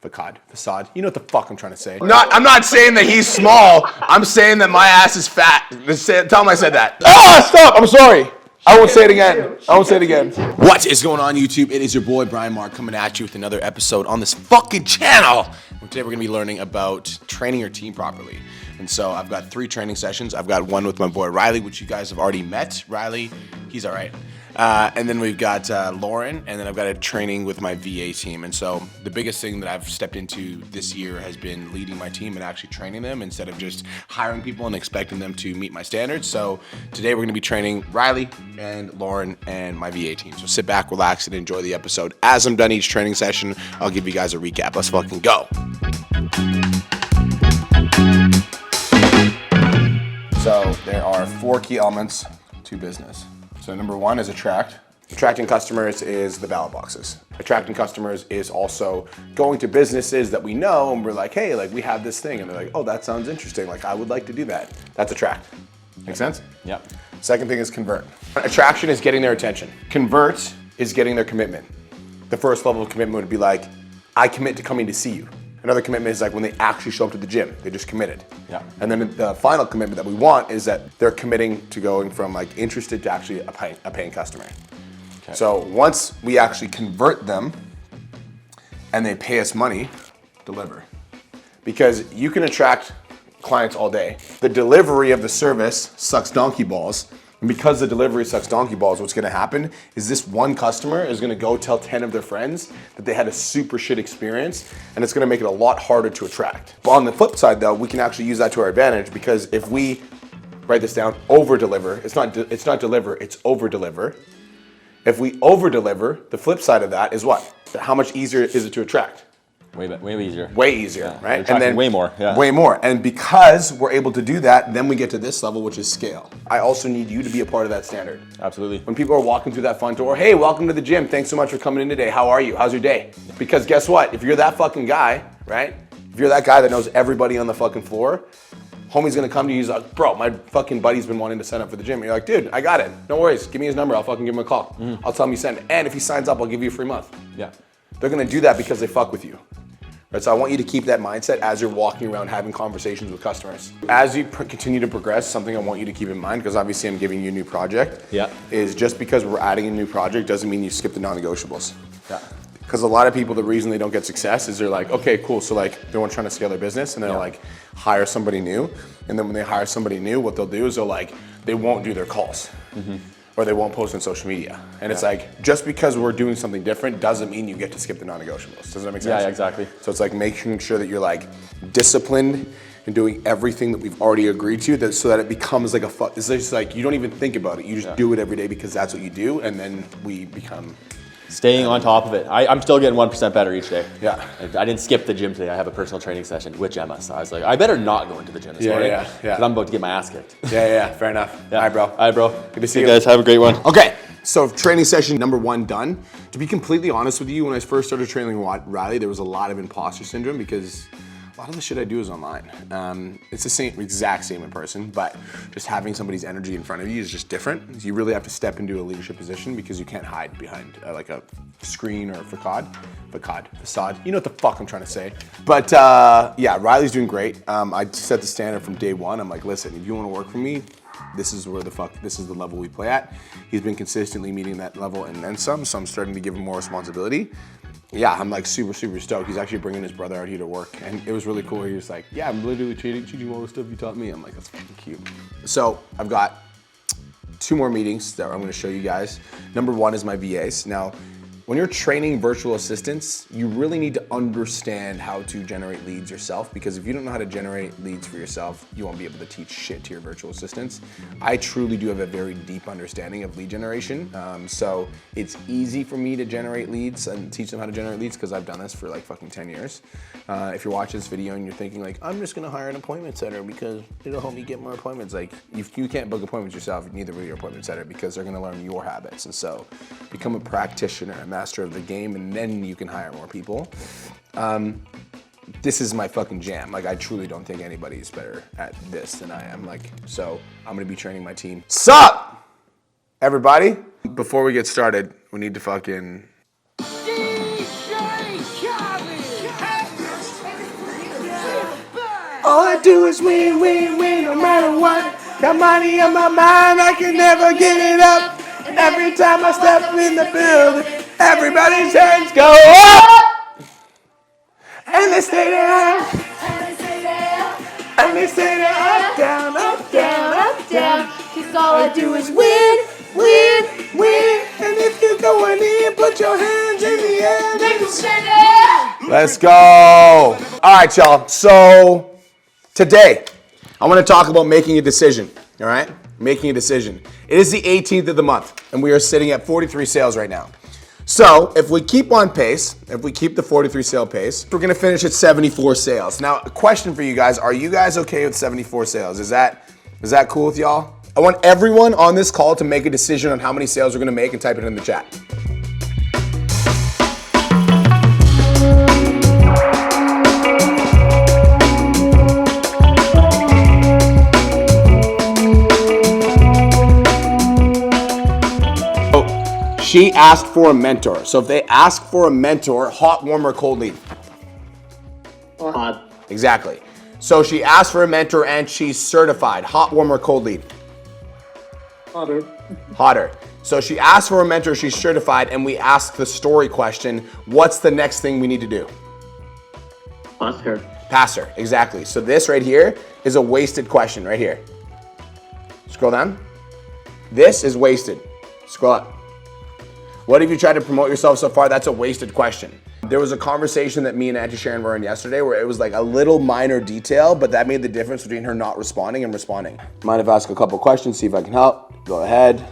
Facade. You know what the fuck I'm trying to say. I'm not saying that he's small. I'm saying that my ass is fat. Tell him I said that. Stop. I'm sorry. I won't say it again. What is going on, YouTube? It is your boy, Brian Mark, coming at you with another episode on this fucking channel. Today we're going to be learning about training your team properly. And so I've got 3 training sessions. I've got one with my boy, Riley, which you guys have already met. Riley, he's all right. And then we've got Lauren, and then I've got a training with my VA team. And so the biggest thing that I've stepped into this year has been leading my team and actually training them instead of just hiring people and expecting them to meet my standards. So today we're going to be training Riley and Lauren and my VA team. So sit back, relax, and enjoy the episode. As I'm done each training session, I'll give you guys a recap. Let's fucking go. So there are 4 key elements to business. So number 1 is attract. Attracting customers is the ballot boxes. Attracting customers is also going to businesses that we know and we're like, hey, like we have this thing. And they're like, oh, that sounds interesting. Like I would like to do that. That's attract. Make sense? Yep. Second thing is convert. Attraction is getting their attention. Convert is getting their commitment. The first level of commitment would be like, I commit to coming to see you. Another commitment is like when they actually show up to the gym, they just committed. Yeah. And then the final commitment that we want is that they're committing to going from like interested to actually a paying customer. Okay. So once we actually convert them and they pay us money, deliver. Because you can attract clients all day. The delivery of the service sucks donkey balls. And because the delivery sucks donkey balls, what's gonna happen is this one customer is gonna go tell 10 of their friends that they had a super shit experience, and it's gonna make it a lot harder to attract. But on the flip side though, we can actually use that to our advantage, because if we, write this down, over deliver, it's not deliver, it's over deliver. If we over deliver, the flip side of that is what? How much easier is it to attract? Way easier. Way easier, yeah, right? And then way more. Yeah. Way more. And because we're able to do that, then we get to this level, which is scale. I also need you to be a part of that standard. Absolutely. When people are walking through that front door, hey, welcome to the gym. Thanks so much for coming in today. How are you? How's your day? Because guess what? If you're that fucking guy, right? If you're that guy that knows everybody on the fucking floor, homie's gonna come to you, he's like, bro, my fucking buddy's been wanting to sign up for the gym. And you're like, dude, I got it. No worries. Give me his number. I'll fucking give him a call. I'll tell him you send it. And if he signs up, I'll give you a free month. Yeah. They're gonna do that because they fuck with you. Right, so I want you to keep that mindset as you're walking around having conversations with customers. As you continue to progress, something I want you to keep in mind, because obviously I'm giving you a new project, is just because we're adding a new project doesn't mean you skip the non-negotiables. Yeah. Because a lot of people, the reason they don't get success is they're like, okay, cool, so like they're trying to scale their business and they'll like hire somebody new. And then when they hire somebody new, what they'll do is they won't do their calls. Or they won't post on social media. And it's like, just because we're doing something different doesn't mean you get to skip the non-negotiables. Does that make sense? Yeah, exactly. So it's like making sure that you're like disciplined and doing everything that we've already agreed to, so that it becomes like it's just like, you don't even think about it. You just do it every day because that's what you do, and then we become... Staying on top of it. I'm still getting 1% better each day. Yeah. I didn't skip the gym today. I have a personal training session with Gemma. So I was like, I better not go into the gym this morning. Yeah. Because I'm about to get my ass kicked. Yeah, fair enough. Yeah. All right, bro. All right, bro. Good to see you. Guys, have a great one. Okay, so training session number 1 done. To be completely honest with you, when I first started training Riley, there was a lot of imposter syndrome because a lot of the shit I do is online. It's the exact same in person, but just having somebody's energy in front of you is just different. You really have to step into a leadership position because you can't hide behind like a screen or a facade. You know what the fuck I'm trying to say. But yeah, Riley's doing great. I set the standard from day 1. I'm like, listen, if you want to work for me, this is the level we play at. He's been consistently meeting that level and then some, so I'm starting to give him more responsibility. Yeah, I'm like super stoked. He's actually bringing his brother out here to work, and it was really cool. He was like, yeah, I'm literally teaching all the stuff you taught me. I'm like, that's fucking cute. So I've got 2 more meetings that I'm gonna show you guys. Number 1 is my VAs. Now, when you're training virtual assistants, you really need to understand how to generate leads yourself, because if you don't know how to generate leads for yourself, you won't be able to teach shit to your virtual assistants. I truly do have a very deep understanding of lead generation. So it's easy for me to generate leads and teach them how to generate leads because I've done this for like fucking 10 years. If you're watching this video and you're thinking like, I'm just gonna hire an appointment setter because it'll help me get more appointments. Like, you can't book appointments yourself, neither will your appointment setter, because they're gonna learn your habits. And so become a practitioner, a master of the game, and then you can hire more people. This is my fucking jam. Like, I truly don't think anybody is better at this than I am. Like, so I'm gonna be training my team. Sup, everybody? Before we get started, we need to fucking... DJ Khaled! All I do is win, win, win, no matter what. Got money on my mind, I can never get it up. And every time I step in the building, everybody's hands go up. And they stay there. And they say they're up, down, up, down, up, down. Cause all I do is win, win, Win. And if you're going in, put your hands in the air. win. Let's go. All right, y'all. So today, I want to talk about making a decision. All right? Making a decision. It is the 18th of the month, and we are sitting at 43 sales right now. So if we keep on pace, if we keep the 43 sale pace, we're going to finish at 74 sales. Now, a question for you guys. Are you guys okay with 74 sales? Is that cool with y'all? I want everyone on this call to make a decision on how many sales we're going to make and type it in the chat. She asked for a mentor. So if they ask for a mentor, hot, warm, or cold lead? Hot. Exactly. So she asked for a mentor and she's certified. Hot, warm, or cold lead? Hotter. Hotter. So she asked for a mentor, she's certified, and we asked the story question, what's the next thing we need to do? Pass her. Pass her, exactly. So this right here is a wasted question right here. Scroll down. This is wasted. Scroll up. What have you tried to promote yourself so far? That's a wasted question. There was a conversation that me and Auntie Sharon were in yesterday where it was like a little minor detail, but that made the difference between her not responding and responding. Mind if I ask a couple questions, see if I can help? Go ahead.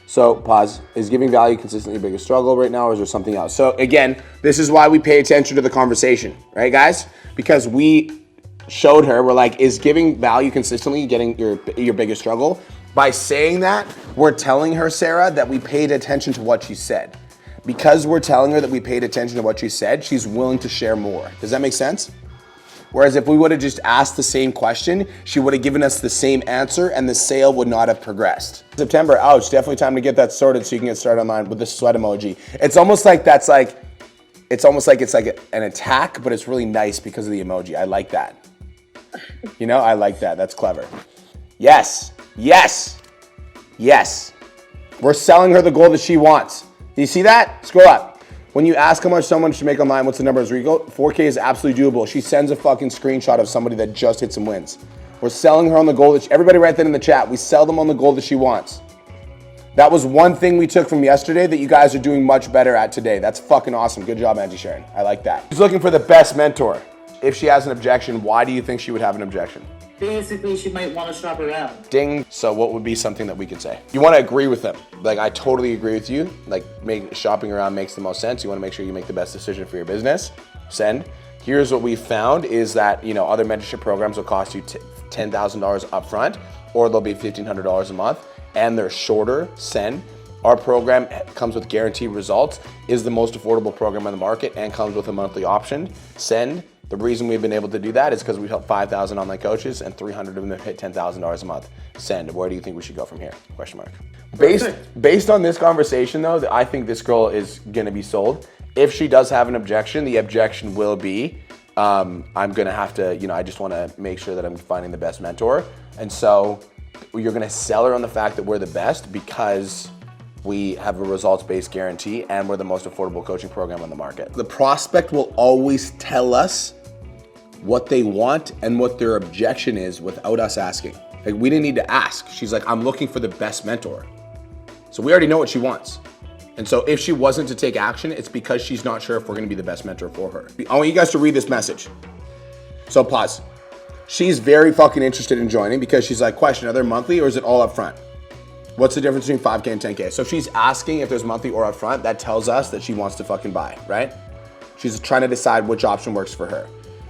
So, pause. Is giving value consistently a bigger struggle right now, or is there something else? So again, this is why we pay attention to the conversation, right guys? Because we showed her, we're like, is giving value consistently getting your biggest struggle? By saying that, we're telling her, Sarah, that we paid attention to what she said. Because we're telling her that we paid attention to what she said, she's willing to share more. Does that make sense? Whereas if we would have just asked the same question, she would have given us the same answer and the sale would not have progressed. September, ouch, definitely time to get that sorted so you can get started online with the sweat emoji. It's almost like it's like an attack, but it's really nice because of the emoji. I like that. You know, I like that. That's clever. Yes. Yes. Yes. We're selling her the goal that she wants. Do you see that? Scroll up. When you ask how much someone should make online, what's the number? Rico? 4K is absolutely doable. She sends a fucking screenshot of somebody that just hit some wins. We're selling her on the goal that everybody write that in the chat. We sell them on the goal that she wants. That was one thing we took from yesterday that you guys are doing much better at today. That's fucking awesome. Good job, Auntie Sharon. I like that. She's looking for the best mentor. If she has an objection, why do you think she would have an objection? Basically, she might want to shop around. Ding. So what would be something that we could say? You want to agree with them. Like, I totally agree with you. Like, shopping around makes the most sense. You want to make sure you make the best decision for your business. Send. Here's what we found is that, you know, other mentorship programs will cost you $10,000 upfront, or they'll be $1,500 a month, and they're shorter. Send. Our program comes with guaranteed results, is the most affordable program on the market, and comes with a monthly option. Send. The reason we've been able to do that is because we've helped 5,000 online coaches and 300 of them have hit $10,000 a month. Send. Where do you think we should go from here? Question mark. Based on this conversation though, I think this girl is gonna be sold. If she does have an objection, the objection will be, I'm gonna have to, you know, I just wanna make sure that I'm finding the best mentor. And so you're gonna sell her on the fact that we're the best because we have a results-based guarantee and we're the most affordable coaching program on the market. The prospect will always tell us what they want and what their objection is without us asking. Like, we didn't need to ask. She's like, I'm looking for the best mentor. So we already know what she wants. And so if she wasn't to take action, it's because she's not sure if we're gonna be the best mentor for her. I want you guys to read this message. So pause. She's very fucking interested in joining because she's like, question, are there monthly or is it all up front? What's the difference between 5K and 10K? So if she's asking if there's monthly or upfront, that tells us that she wants to fucking buy, right? She's trying to decide which option works for her.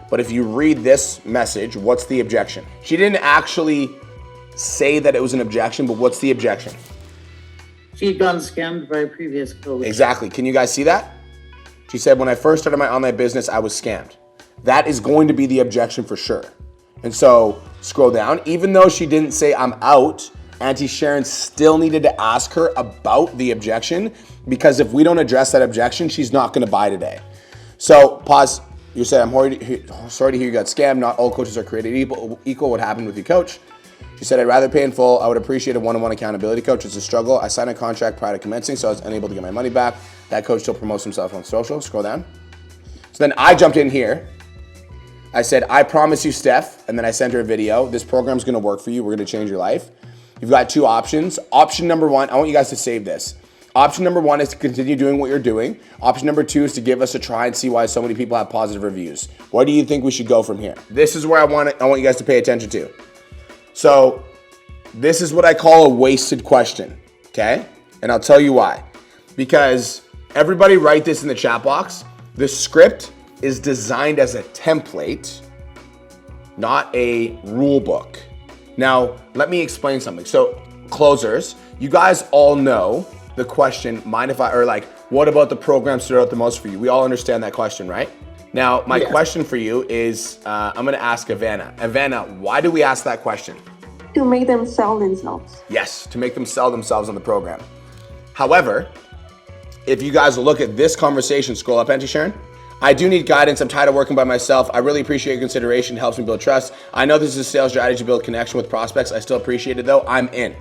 But if you read this message, what's the objection? She didn't actually say that it was an objection, but what's the objection? She had gotten scammed by a previous coach. Exactly. Can you guys see that? She said, when I first started my online business, I was scammed. That is going to be the objection for sure. And so scroll down. Even though she didn't say I'm out, Auntie Sharon still needed to ask her about the objection, because if we don't address that objection, she's not gonna buy today. So pause. You said, I'm sorry to hear you got scammed. Not all coaches are created equal. What happened with your coach? She said, I'd rather pay in full. I would appreciate a one-on-one accountability coach. It's a struggle. I signed a contract prior to commencing, so I was unable to get my money back. That coach still promotes himself on social. Scroll down. So then I jumped in here. I said, I promise you, Steph, and then I sent her a video. This program's gonna work for you. We're gonna change your life. You've got two options. Option number one, I want you guys to save this. Option number one is to continue doing what you're doing. Option number two is to give us a try and see why so many people have positive reviews. Where do you think we should go from here? This is where I want you guys to pay attention to. So this is what I call a wasted question, okay? And I'll tell you why. Because everybody write this in the chat box. The script is designed as a template, not a rule book. Now, let me explain something. So closers, you guys all know the question, what about the program stood out the most for you? We all understand that question, right? Now, my question for you is, I'm gonna ask Ivana. Ivana, why do we ask that question? To make them sell themselves. Yes, to make them sell themselves on the program. However, if you guys look at this conversation, scroll up, Auntie Sharon. I do need guidance. I'm tired of working by myself. I really appreciate your consideration. It helps me build trust. I know this is a sales strategy to build connection with prospects. I still appreciate it though. I'm in.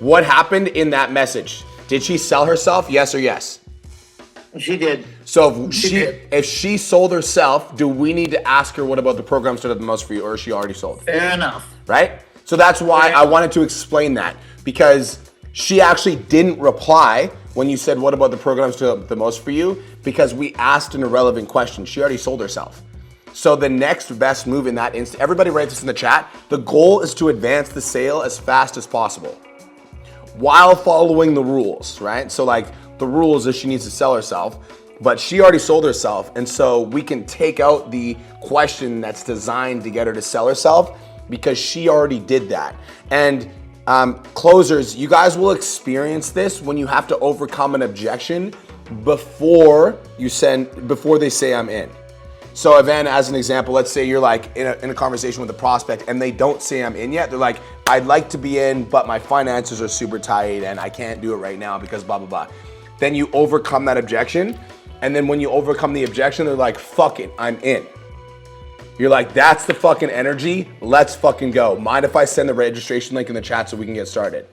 What happened in that message? Did she sell herself? Yes or yes? She did. So if she sold herself, do we need to ask her what about the program stood out the most for you, or is she already sold? Fair enough. Right? So that's why I wanted to explain that, because she actually didn't reply when you said, what about the program stood out the most for you? Because we asked an irrelevant question. She already sold herself. So the next best move in that instant, everybody write this in the chat. The goal is to advance the sale as fast as possible while following the rules, right? So like the rules is she needs to sell herself, but she already sold herself. And so we can take out the question that's designed to get her to sell herself because she already did that. And closers, you guys will experience this when you have to overcome an objection before they say I'm in. So Evan, as an example, let's say you're like in a conversation with a prospect and they don't say I'm in yet. They're like, I'd like to be in, but my finances are super tight and I can't do it right now because blah, blah, blah. Then you overcome that objection. And then when you overcome the objection, they're like, fuck it, I'm in. You're like, that's the fucking energy. Let's fucking go. Mind if I send the registration link in the chat so we can get started?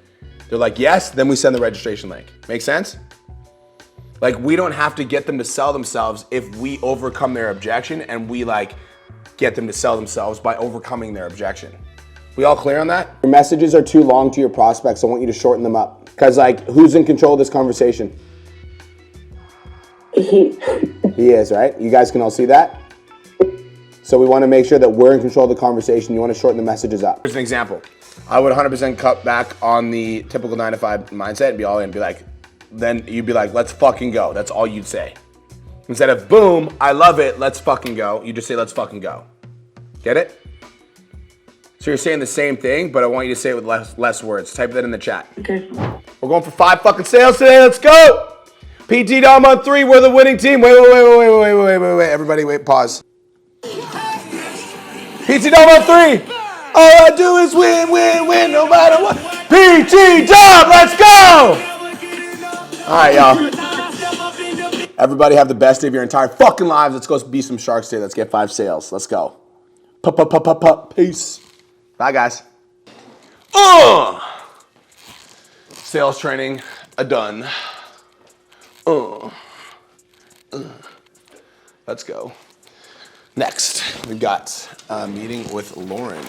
They're like, yes, then we send the registration link. Make sense? Like, we don't have to get them to sell themselves if we overcome their objection, and we like get them to sell themselves by overcoming their objection. We all clear on that? Your messages are too long to your prospects. I want you to shorten them up. Cause like, who's in control of this conversation? He is, right? You guys can all see that? So we want to make sure that we're in control of the conversation. You want to shorten the messages up. Here's an example. I would 100% cut back on the typical 9-to-5 mindset and be all in. Then you'd be like, let's fucking go. That's all you'd say. Instead of boom, I love it, let's fucking go. You just say, let's fucking go. Get it? So you're saying the same thing, but I want you to say it with less words. Type that in the chat. Okay. We're going for 5 fucking sales today. Let's go. PT Dom on 3. We're the winning team. Wait. Everybody, wait, pause. PT Dom on 3. All I do is win, no matter what. PT Dom, let's go. All right, y'all. Everybody have the best day of your entire fucking lives. Let's go be some sharks today. Let's get 5 sales. Let's go. Peace. Bye, guys. Sales training done. Let's go. Next, we got a meeting with Lauren.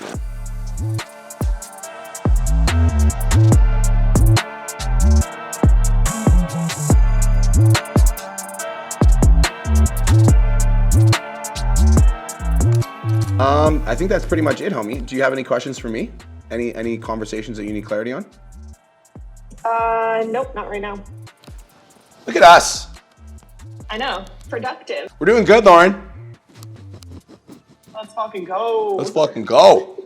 I think that's pretty much it, homie. Do you have any questions for me? Any conversations that you need clarity on? Nope, not right now. Look at us. I know. Productive. We're doing good, Lauren. Let's fucking go. Let's fucking go.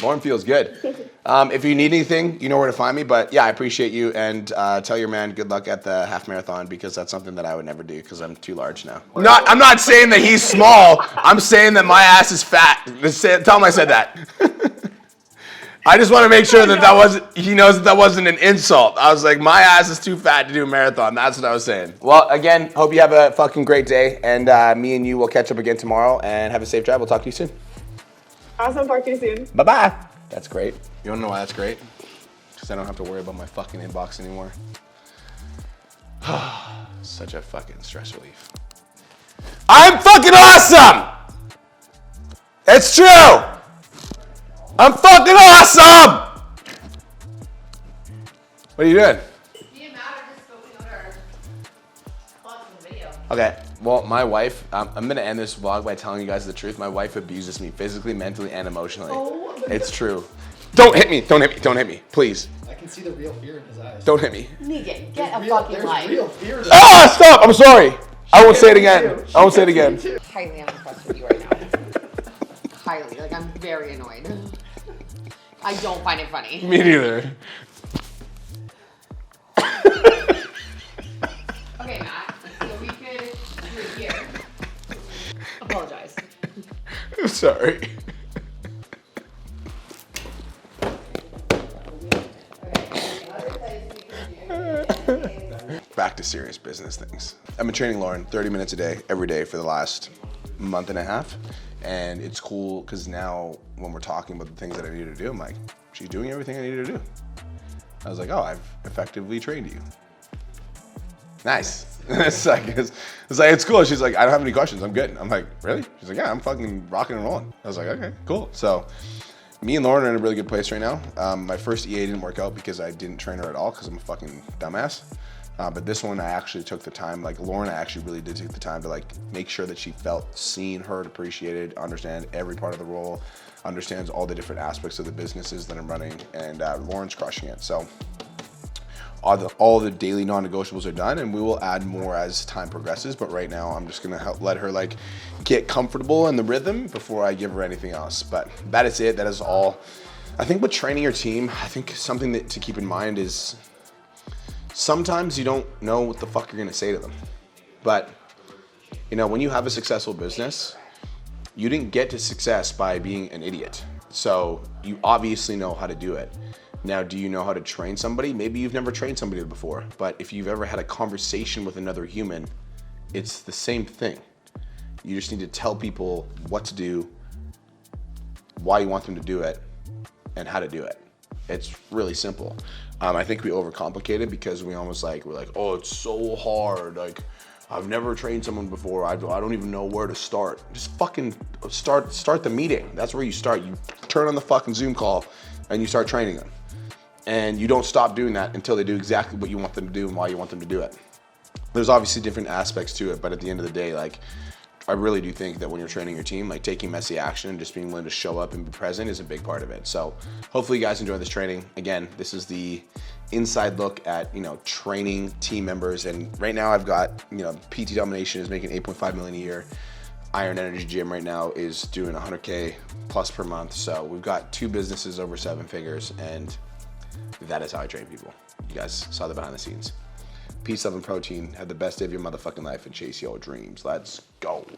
Lauren feels good. If you need anything, you know where to find me. But yeah, I appreciate you, and tell your man good luck at the half marathon, because that's something that I would never do because I'm too large now. I'm not saying that he's small. I'm saying that my ass is fat. Tell him I said that. I just want to make sure that he knows that wasn't an insult. I was like, my ass is too fat to do a marathon. That's what I was saying. Well, again, hope you have a fucking great day. And me and you will catch up again tomorrow and have a safe drive. We'll talk to you soon. Awesome. Talk to you soon. Bye-bye. That's great. You want to know why that's great? Because I don't have to worry about my fucking inbox anymore. Such a fucking stress relief. I'm fucking awesome! It's true! I'm fucking awesome! What are you doing? Me and Matt are just scoping out our watching the video. Okay, well, my wife, I'm gonna end this vlog by telling you guys the truth. My wife abuses me physically, mentally, and emotionally. Oh. It's true. Don't hit me, don't hit me, don't hit me, please. I can see the real fear in his eyes. Don't hit me. Negan, get a fucking life. Real fear. Ah, stop, I'm sorry. I won't say it again. I won't say it again. Highly unimpressed with you right now. Highly, like I'm very annoyed. I don't find it funny. Me neither. Okay, Matt, so we could do it here. Apologize. I'm sorry. Back to serious business things. I've been training Lauren 30 minutes a day, every day for the last month and a half. And it's cool because now when we're talking about the things that I need to do, I'm like, she's doing everything I need her to do. I was like, oh, I've effectively trained you. Nice. It's cool. She's like, I don't have any questions. I'm good. I'm like, really? She's like, yeah, I'm fucking rocking and rolling. I was like, okay, cool. So me and Lauren are in a really good place right now. My first EA didn't work out because I didn't train her at all because I'm a fucking dumbass. But this one, I actually took the time, like Lauren, I actually really did take the time to like make sure that she felt seen, heard, appreciated, understand every part of the role, understands all the different aspects of the businesses that I'm running, and Lauren's crushing it. So all the daily non-negotiables are done, and we will add more as time progresses. But right now, I'm just gonna let her like get comfortable in the rhythm before I give her anything else. But that is it. That is all. I think with training your team, I think something that to keep in mind is sometimes you don't know what the fuck you're gonna say to them. But you know, when you have a successful business, you didn't get to success by being an idiot. So you obviously know how to do it. Now, do you know how to train somebody? Maybe you've never trained somebody before, but if you've ever had a conversation with another human, it's the same thing. You just need to tell people what to do, why you want them to do it, and how to do it. It's really simple. I think we overcomplicate it because we're like, oh, it's so hard. Like, I've never trained someone before. I don't even know where to start. Just fucking start the meeting. That's where you start. You turn on the fucking Zoom call and you start training them. And you don't stop doing that until they do exactly what you want them to do and why you want them to do it. There's obviously different aspects to it, but at the end of the day, like, I really do think that when you're training your team, like taking messy action and just being willing to show up and be present is a big part of it. So hopefully you guys enjoy this training. Again, this is the inside look at, training team members. And right now I've got, PT Domination is making $8.5 million a year. Iron Energy Gym right now is doing 100K plus per month. So we've got 2 businesses over 7 figures, and that is how I train people. You guys saw the behind the scenes. Peace, love, and protein. Have the best day of your motherfucking life and chase your dreams. Let's go.